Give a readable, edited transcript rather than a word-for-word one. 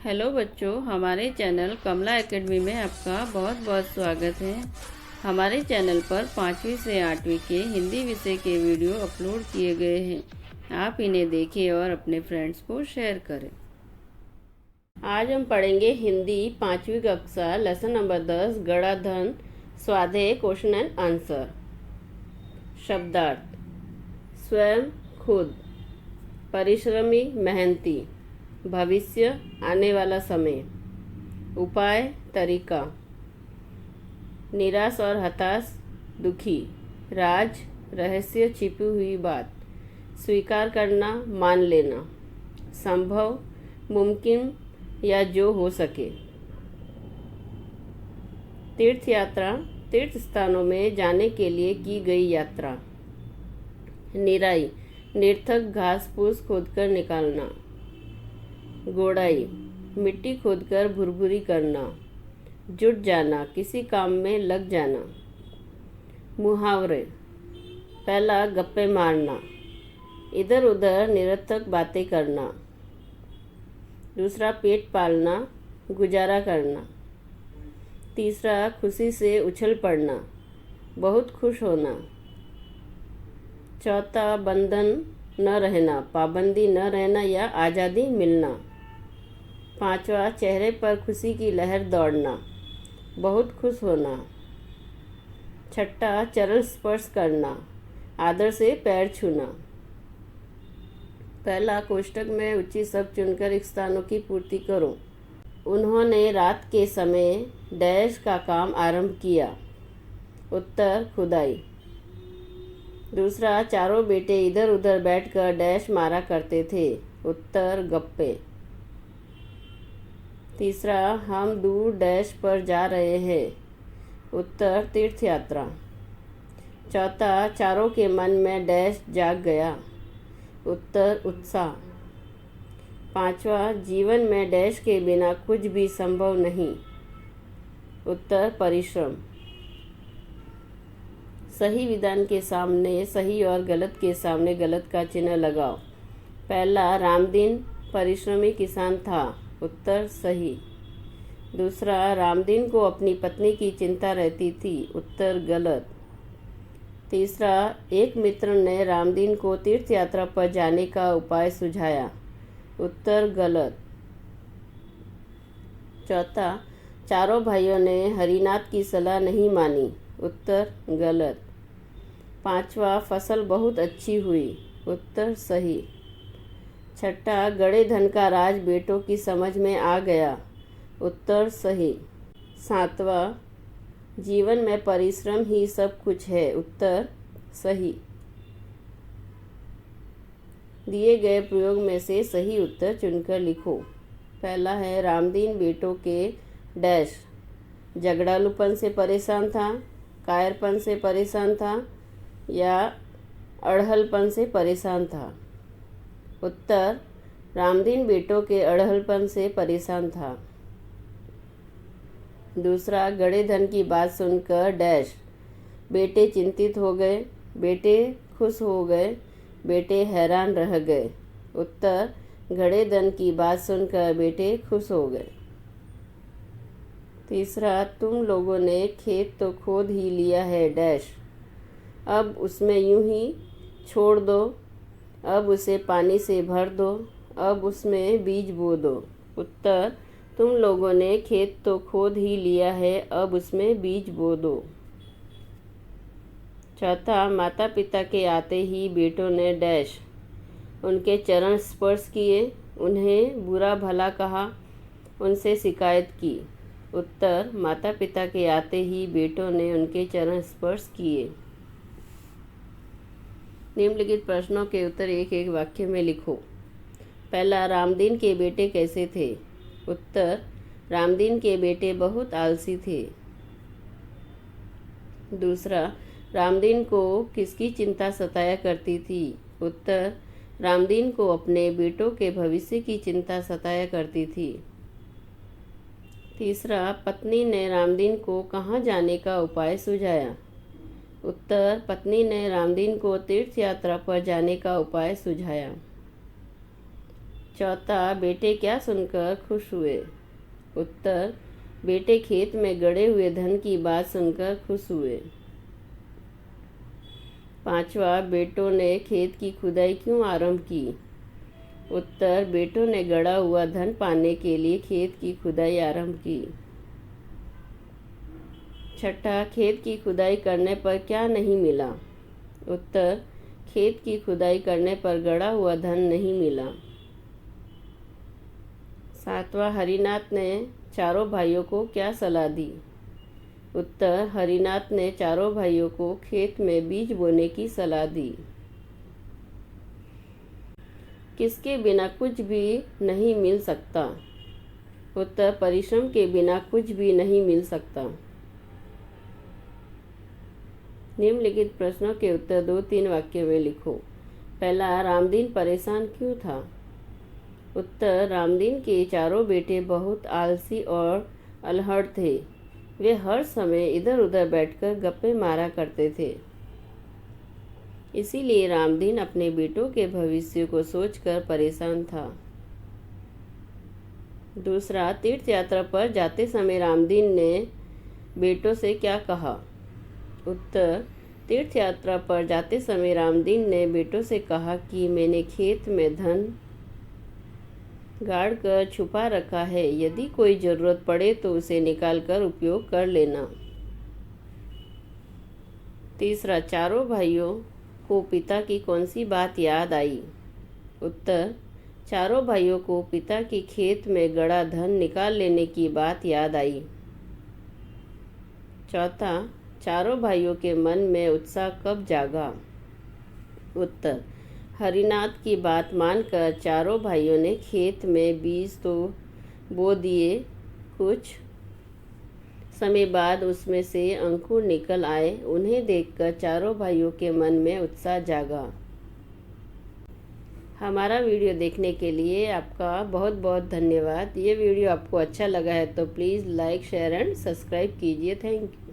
Hello बच्चों, हमारे channel कमला academy में आपका बहुत बहुत स्वागत है। हमारे चैनल पर 5वीं से 8वीं के हिंदी विषय के वीडियो अपलोड किए गए हैं। आप इन्हें देखें और अपने फ्रेंड्स को शेयर करें। आज हम पढ़ेंगे हिंदी 5वीं कक्षा लेसन नंबर 10 गड़ा धन स्वाध्याय क्वेश्चन एंड आंसर। शब्दार्थ: स्वयं, खुद, परिश्रमी, मेहनती, भविष्य, आने वाला समय, उपाय, तरीका, निराश और हताश, दुखी, राज, रहस्य, छिपी हुई बात, स्वीकार करना, मान लेना, संभव, मुमकिन या जो हो सके। तीर्थ यात्रा: तीर्थ स्थानों में जाने के लिए की गई यात्रा। निराई: निरर्थक घास फूस खोदकर निकालना। गोड़ाई: मिट्टी खोदकर भुरभुरी करना। जुट जाना: किसी काम में लग जाना। मुहावरे: पहला, गप्पे मारना, इधर उधर निरर्थक बातें करना। दूसरा, पेट पालना, गुजारा करना। तीसरा, खुशी से उछल पड़ना, बहुत खुश होना। चौथा, बंधन न रहना, पाबंदी न रहना या आज़ादी मिलना। पांचवा, चेहरे पर खुशी की लहर दौड़ना, बहुत खुश होना। छठा, चरण स्पर्श करना, आदर से पैर छूना। पहला, कोष्ठक में उचित शब्द चुनकर एक स्थानों की पूर्ति करो। उन्होंने रात के समय डैश का काम आरंभ किया। उत्तर, खुदाई। दूसरा, चारों बेटे इधर उधर बैठकर डैश मारा करते थे। उत्तर, गप्पे। तीसरा, हम दूर डैश पर जा रहे हैं। उत्तर, तीर्थ यात्रा। चौथा, चारों के मन में डैश जाग गया। उत्तर, उत्साह। पांचवा, जीवन में डैश के बिना कुछ भी संभव नहीं। उत्तर, परिश्रम। सही विधान के सामने सही और गलत के सामने गलत का चिन्ह लगाओ। पहला, रामदीन परिश्रमी किसान था। उत्तर, सही। दूसरा, रामदीन को अपनी पत्नी की चिंता रहती थी। उत्तर, गलत। तीसरा, एक मित्र ने रामदीन को तीर्थ यात्रा पर जाने का उपाय सुझाया। उत्तर, गलत। चौथा, चारों भाइयों ने हरिनाथ की सलाह नहीं मानी। उत्तर, गलत। पांचवा, फसल बहुत अच्छी हुई। उत्तर, सही। छठा, गड़े धन का राज बेटों की समझ में आ गया। उत्तर, सही। सातवां, जीवन में परिश्रम ही सब कुछ है। उत्तर, सही। दिए गए प्रयोग में से सही उत्तर चुनकर लिखो। पहला है, रामदीन बेटों के डैश झगड़ालूपन से परेशान था, कायरपन से परेशान था या अड़हलपन से परेशान था। उत्तर, रामदीन बेटों के अड़हलपन से परेशान था। दूसरा, गड़े धन की बात सुनकर डैश बेटे चिंतित हो गए, बेटे खुश हो गए, बेटे हैरान रह गए। उत्तर, गड़े धन की बात सुनकर बेटे खुश हो गए। तीसरा, तुम लोगों ने खेत तो खोद ही लिया है डैश, अब उसमें यूं ही छोड़ दो, अब उसे पानी से भर दो, अब उसमें बीज बो दो। उत्तर, तुम लोगों ने खेत तो खोद ही लिया है, अब उसमें बीज बो दो। चौथा, माता पिता के आते ही बेटों ने डैश उनके चरण स्पर्श किए, उन्हें बुरा भला कहा, उनसे शिकायत की। उत्तर, माता पिता के आते ही बेटों ने उनके चरण स्पर्श किए। निम्नलिखित प्रश्नों के उत्तर एक एक वाक्य में लिखो। पहला, रामदीन के बेटे कैसे थे? उत्तर, रामदीन के बेटे बहुत आलसी थे। दूसरा, रामदीन को किसकी चिंता सताया करती थी? उत्तर, रामदीन को अपने बेटों के भविष्य की चिंता सताया करती थी। तीसरा, पत्नी ने रामदीन को कहाँ जाने का उपाय सुझाया? उत्तर, पत्नी ने रामदीन को तीर्थ यात्रा पर जाने का उपाय सुझाया। चौथा, बेटे क्या सुनकर खुश हुए? उत्तर, बेटे खेत में गड़े हुए धन की बात सुनकर खुश हुए। पांचवा, बेटों ने खेत की खुदाई क्यों आरंभ की? उत्तर, बेटों ने गड़ा हुआ धन पाने के लिए खेत की खुदाई आरंभ की। छठा, खेत की खुदाई करने पर क्या नहीं मिला? उत्तर, खेत की खुदाई करने पर गड़ा हुआ धन नहीं मिला। सातवां, हरिनाथ ने चारों भाइयों को क्या सलाह दी? उत्तर, हरिनाथ ने चारों भाइयों को खेत में बीज बोने की सलाह दी। किसके बिना कुछ भी नहीं मिल सकता? उत्तर, परिश्रम के बिना कुछ भी नहीं मिल सकता। निम्नलिखित प्रश्नों के उत्तर 2-3 वाक्य में लिखो। पहला, रामदीन परेशान क्यों था? उत्तर, रामदीन के चारों बेटे बहुत आलसी और अल्हड़ थे। वे हर समय इधर उधर बैठकर गप्पे मारा करते थे। इसीलिए रामदीन अपने बेटों के भविष्य को सोचकर परेशान था। दूसरा, तीर्थ यात्रा पर जाते समय रामदीन ने बेटों से क्या कहा? उत्तर, तीर्थ यात्रा पर जाते समय रामदीन ने बेटों से कहा कि मैंने खेत में धन गाड़ कर छुपा रखा है, यदि कोई ज़रूरत पड़े तो उसे निकाल कर उपयोग कर लेना। तीसरा, चारों भाइयों को पिता की कौन सी बात याद आई? उत्तर, चारों भाइयों को पिता की खेत में गड़ा धन निकाल लेने की बात याद आई। चौथा, चारों भाइयों के मन में उत्साह कब जागा? उत्तर, हरिनाथ की बात मानकर चारों भाइयों ने खेत में बीज तो बो दिए। कुछ समय बाद उसमें से अंकुर निकल आए। उन्हें देखकर चारों भाइयों के मन में उत्साह जागा। हमारा वीडियो देखने के लिए आपका बहुत बहुत धन्यवाद। ये वीडियो आपको अच्छा लगा है तो please like, share and subscribe कीजिए। Thank you.